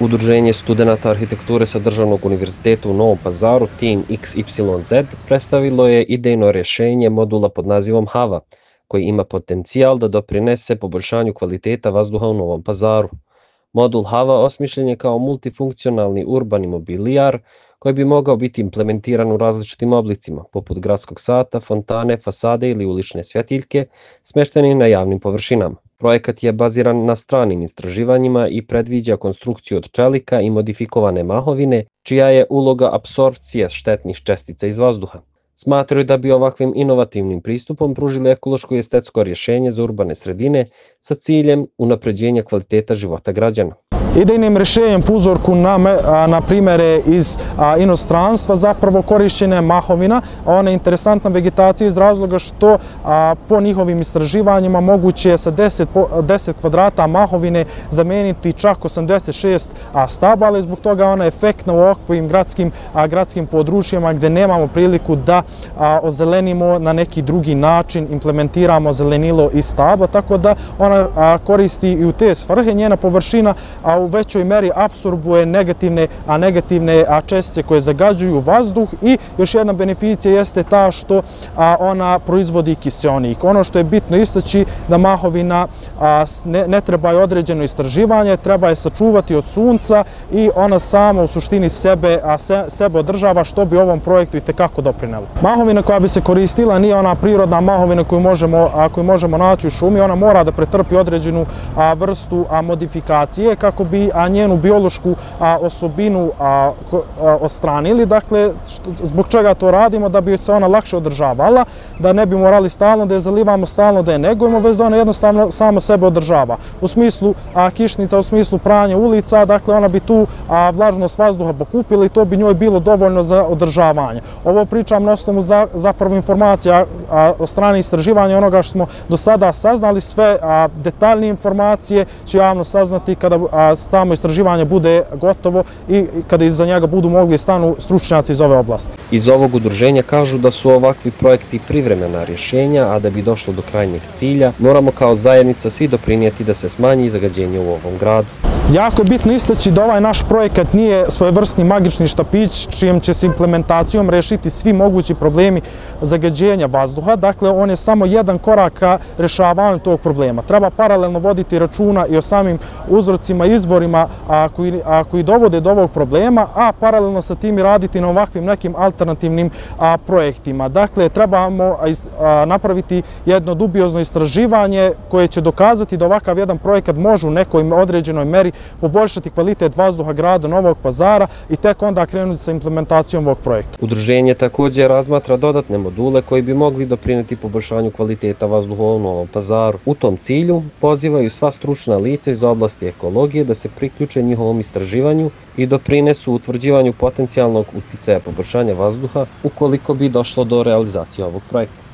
Udruženje studenata arhitekture sa Državnog univerziteta u Novom Pazaru, Team XYZ, predstavilo je idejno rješenje modula pod nazivom HAVA, koji ima potencijal da doprinese poboljšanju kvaliteta vazduha u Novom Pazaru. Modul HAVA osmišljen je kao multifunkcionalni urbani mobilijar koji bi mogao biti implementiran u različitim oblicima, poput gradskog sata, fontane, fasade ili ulične svjetiljke, smešteni na javnim površinama. Projekat je baziran na stranim istraživanjima i predviđa konstrukciju od čelika i modifikovane mahovine, čija je uloga apsorpcije štetnih čestica iz vazduha. Smatraju da bi ovakvim inovativnim pristupom pružili ekološko i estetsko rješenje za urbane sredine sa ciljem unapređenja kvaliteta života građana. Idejnim rješenjem po uzorku na primjere iz inostranstva zapravo korišćenje mahovina. Ona je interesantna vegetacija iz razloga što po njihovim istraživanjima moguće je sa 10 kvadrata mahovine zameniti čak 86 stabala i zbog toga ona je efektna u ovakvim gradskim područjima gdje nemamo priliku da ozelenimo na neki drugi način, implementiramo zelenilo iz stabla, tako da ona koristi i u te svrhe. Njena površina u većoj meri apsorbuje negativne čestice koje zagađuju vazduh i još jedna beneficija jeste ta što ona proizvodi kiseonik. Ono što je bitno istaći da mahovina ne treba je određeno istraživanje, treba je sačuvati od sunca i ona sama u suštini sebe održava, što bi ovom projektu itekako doprinelo. Mahovina koja bi se koristila nije ona prirodna mahovina koju možemo naći u šumi, ona mora da pretrpi određenu vrstu modifikacije kako bi njenu biološku osobinu odstranili. Dakle, zbog čega to radimo? Da bi se ona lakše održavala, da ne bi morali stalno da je zalivamo, stalno da je negujemo, već da ona jednostavno samo sebe održava. U smislu kišnica, u smislu pranja ulica, dakle ona bi tu vlažnost vazduha pokupila i to bi njoj bilo dovoljno za održavanje. Ovo pričam na osnovu zapravo informacija o strani istraživanja onoga što smo do sada saznali. Sve detaljnije informacije će javno saznati kada samo istraživanje bude gotovo i kada iza njega budu mogli stanu stručnjaci iz ove oblasti. Iz ovog udruženja kažu da su ovakvi projekti privremena rješenja, a da bi došlo do krajnjeg cilja, moramo kao zajednica svi doprinijeti da se smanji zagađenje u ovom gradu. Jako je bitno istaći da ovaj naš projekat nije svojevrsni magični štapić čijom će se implementacijom rešiti svi mogući problemi zagađenja vazduha. Dakle, on je samo jedan korak ka rešavanju tog problema. Treba paralelno voditi računa i o samim uzrocima, izvorima koji dovode do ovog problema, a paralelno sa tim i raditi na ovakvim nekim alternativnim projektima. Dakle, trebamo napraviti jedno dubiozno istraživanje koje će dokazati da ovakav jedan projekat može u nekoj određenoj meri poboljšati kvalitet vazduha grada Novog Pazara i tek onda krenuti sa implementacijom ovog projekta. Udruženje također razmatra dodatne module koji bi mogli doprinijeti poboljšanju kvaliteta vazduha u Novom Pazaru. U tom cilju pozivaju sva stručna lica iz oblasti ekologije da se priključe njihovom istraživanju i doprinesu utvrđivanju potencijalnog uticaja poboljšanja vazduha ukoliko bi došlo do realizacije ovog projekta.